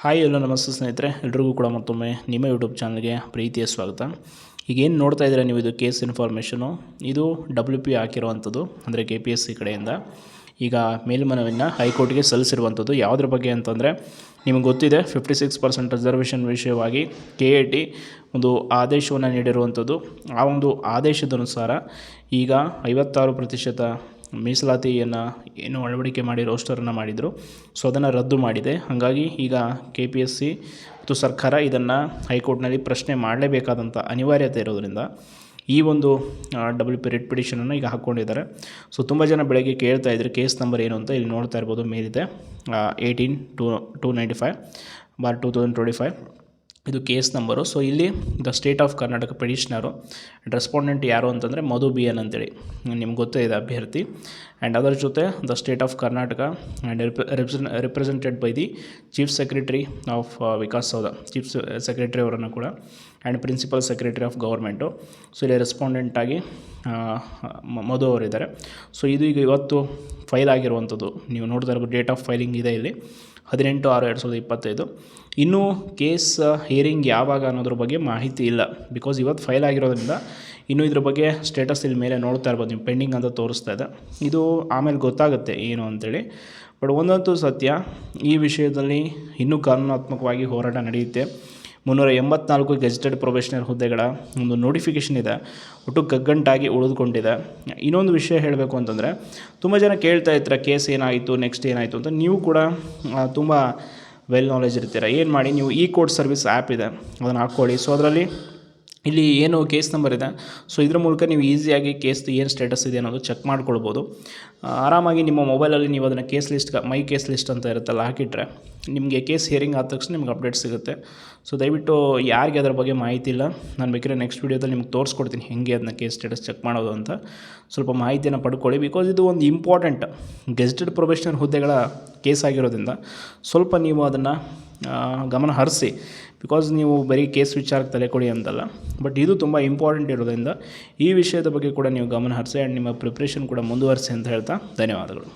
Hi ಎಲ್ಲೋ ನಮಸ್ತೆ ಸ್ನೇಹಿತರೆ, ಎಲ್ರಿಗೂ ಕೂಡ ಮತ್ತೊಮ್ಮೆ ನಿಮ್ಮ ಯೂಟ್ಯೂಬ್ ಚಾನಲ್ಗೆ ಪ್ರೀತಿಯ ಸ್ವಾಗತ. ಈಗೇನು ನೋಡ್ತಾ ಇದ್ದೀರಾ ನೀವು, ಇದು ಕೇಸ್ ಇನ್ಫಾರ್ಮೇಷನು. ಇದು WP ಹಾಕಿರುವಂಥದ್ದು, ಅಂದರೆ KPSC ಕಡೆಯಿಂದ ಈಗ ಮೇಲ್ಮನವಿಯನ್ನು ಹೈಕೋರ್ಟ್ಗೆ ಸಲ್ಲಿಸಿರುವಂಥದ್ದು. ಯಾವುದ್ರ ಬಗ್ಗೆ ಅಂತಂದರೆ, ನಿಮಗೆ ಗೊತ್ತಿದೆ 56% ರಿಸರ್ವೇಷನ್ ವಿಷಯವಾಗಿ KAT ಒಂದು ಆದೇಶವನ್ನು ನೀಡಿರುವಂಥದ್ದು. ಆ ಒಂದು ಆದೇಶದನುಸಾರ ಈಗ 56% ಮೀಸಲಾತಿಯನ್ನು ಏನು ಅಳವಡಿಕೆ ಮಾಡಿ ರೋಸ್ಟರನ್ನು ಮಾಡಿದರು, ಸೊ ಅದನ್ನು ರದ್ದು ಮಾಡಿದೆ. ಹಾಗಾಗಿ ಈಗ KPSC ಮತ್ತು ಸರ್ಕಾರ ಇದನ್ನು ಹೈಕೋರ್ಟ್ನಲ್ಲಿ ಪ್ರಶ್ನೆ ಮಾಡಲೇಬೇಕಾದಂಥ ಅನಿವಾರ್ಯತೆ ಇರೋದರಿಂದ ಈ ಒಂದು WP ರಿಟ್ ಪಿಟಿಷನನ್ನು ಈಗ ಹಾಕ್ಕೊಂಡಿದ್ದಾರೆ. ಸೊ ತುಂಬ ಜನ ಬೆಳಗ್ಗೆ ಕೇಳ್ತಾ ಇದ್ರು ಕೇಸ್ ನಂಬರ್ ಏನು ಅಂತ. ಇಲ್ಲಿ ನೋಡ್ತಾ ಇರ್ಬೋದು, ಮೇಲಿದೆ 18/295/2025 ಇದು ಕೇಸ್ ನಂಬರು. ಸೊ ಇಲ್ಲಿ the state of Karnataka petitioner respondent ಯಾರು ಅಂತಂದರೆ ಮಧು BN ಅಂತೇಳಿ ನಿಮ್ಗೆ ಗೊತ್ತೇ ಇದೆ ಅಭ್ಯರ್ಥಿ. ಆ್ಯಂಡ್ ಅದರ ಜೊತೆ the state of Karnataka and represented by the chief secretary of Vikas Soudha, chief secretary ಅವರನ್ನು ಕೂಡ, and principal secretary of government. So ಇಲ್ಲಿ ರೆಸ್ಪಾಂಡೆಂಟಾಗಿ ಮಧು ಅವರಿದ್ದಾರೆ. ಸೊ ಇದು ಈಗ ಇವತ್ತು ಫೈಲ್ ಆಗಿರುವಂಥದ್ದು. ನೀವು ನೋಡ್ತಾ ಇರ್ಬೋದು, ಡೇಟ್ ಆಫ್ ಫೈಲಿಂಗ್ ಇದೆ ಇಲ್ಲಿ 18/6/2025. ಇನ್ನೂ ಕೇಸ್ ಹಿಯರಿಂಗ್ ಯಾವಾಗ ಅನ್ನೋದ್ರ ಬಗ್ಗೆ ಮಾಹಿತಿ ಇಲ್ಲ, ಬಿಕಾಸ್ ಇವತ್ತು ಫೈಲ್ ಆಗಿರೋದ್ರಿಂದ ಇನ್ನೂ ಇದ್ರ ಬಗ್ಗೆ ಸ್ಟೇಟಸ್ ಇಲ್ಲಿ ಮೇಲೆ ನೋಡ್ತಾ ಇರ್ಬೋದು ನೀವು, ಪೆಂಡಿಂಗ್ ಅಂತ ತೋರಿಸ್ತಾ ಇದೆ. ಇದು ಆಮೇಲೆ ಗೊತ್ತಾಗುತ್ತೆ ಏನು ಅಂತೇಳಿ. ಬಟ್ ಒಂದಂತೂ ಸತ್ಯ, ಈ ವಿಷಯದಲ್ಲಿ ಇನ್ನೂ ಕಾನೂನಾತ್ಮಕವಾಗಿ ಹೋರಾಟ ನಡೆಯುತ್ತೆ. 384 ಗೆಜೆಟೆಡ್ ಪ್ರೊಬೇಷನರ್ ಹುದ್ದೆಗಳ ಒಂದು ನೋಟಿಫಿಕೇಷನ್ ಇದೆ, ಒಟ್ಟು ಕಗ್ಗಂಟಾಗಿ ಉಳಿದುಕೊಂಡಿದೆ. ಇನ್ನೊಂದು ವಿಷಯ ಹೇಳಬೇಕು ಅಂತಂದರೆ, ತುಂಬ ಜನ ಕೇಳ್ತಾ ಇರ್ತಾರೆ ಕೇಸ್ ಏನಾಯಿತು, ನೆಕ್ಸ್ಟ್ ಏನಾಯಿತು ಅಂತ. ನೀವು ಕೂಡ ತುಂಬ ವೆಲ್ ನಾಲೆಜ್ ಇರ್ತೀರ. ಏನು ಮಾಡಿ, ನೀವು ಕೋರ್ಟ್ ಸರ್ವಿಸ್ ಆ್ಯಪ್ ಇದೆ, ಅದನ್ನು ಹಾಕ್ಕೊಳ್ಳಿ. ಸೊ ಅದರಲ್ಲಿ ಇಲ್ಲಿ ಏನು ಕೇಸ್ ನಂಬರ್ ಇದೆ, ಸೊ ಇದ್ರ ಮೂಲಕ ನೀವು ಈಸಿಯಾಗಿ ಕೇಸ್ದು ಏನು ಸ್ಟೇಟಸ್ ಇದೆ ಅನ್ನೋದು ಚೆಕ್ ಮಾಡ್ಕೊಳ್ಬೋದು. ಆರಾಮಾಗಿ ನಿಮ್ಮ ಮೊಬೈಲಲ್ಲಿ ನೀವು ಅದನ್ನು ಕೇಸ್ ಲಿಸ್ಟ್, ಮೈ ಕೇಸ್ ಲಿಸ್ಟ್ ಅಂತ ಇರುತ್ತಲ್ಲ, ಹಾಕಿಟ್ರೆ ನಿಮಗೆ ಕೇಸ್ ಹಿಯರಿಂಗ್ ಆದ ತಕ್ಷಣ ನಿಮ್ಗೆ ಅಪ್ಡೇಟ್ ಸಿಗುತ್ತೆ. ಸೊ ದಯವಿಟ್ಟು ಯಾರಿಗೆ ಅದರ ಬಗ್ಗೆ ಮಾಹಿತಿ ಇಲ್ಲ, ನಾನು ಬೇಕಾದ್ರೆ ನೆಕ್ಸ್ಟ್ ವೀಡಿಯೋದಲ್ಲಿ ನಿಮ್ಗೆ ತೋರಿಸ್ಕೊಡ್ತೀನಿ ಹೇಗೆ ಅದನ್ನ ಕೇಸ್ ಸ್ಟೇಟಸ್ ಚೆಕ್ ಮಾಡೋದು ಅಂತ. ಸ್ವಲ್ಪ ಮಾಹಿತಿಯನ್ನು ಪಡ್ಕೊಳ್ಳಿ, ಬಿಕಾಸ್ ಇದು ಒಂದು ಇಂಪಾರ್ಟೆಂಟ್ ಗೆಜೆಟೆಡ್ ಪ್ರೊಬೇಷನರ್ ಹುದ್ದೆಗಳ ಕೇಸ್ ಆಗಿರೋದ್ರಿಂದ ಸ್ವಲ್ಪ ನೀವು ಅದನ್ನು ಗಮನ ಹರಿಸಿ. ಬಿಕಾಸ್ ನೀವು ಬರೀ ಕೇಸ್ ವಿಚಾರಕ್ಕೆ ತಲೆ ಕೊಡಿ ಅಂತಲ್ಲ, ಬಟ್ ಇದು ತುಂಬ ಇಂಪಾರ್ಟೆಂಟ್ ಇರೋದ್ರಿಂದ ಈ ವಿಷಯದ ಬಗ್ಗೆ ಕೂಡ ನೀವು ಗಮನ ಹರಿಸಿ ಆ್ಯಂಡ್ ನಿಮ್ಮ ಪ್ರಿಪ್ರೇಷನ್ ಕೂಡ ಮುಂದುವರಿಸಿ ಅಂತ ಹೇಳ್ತಾ ಧನ್ಯವಾದಗಳು.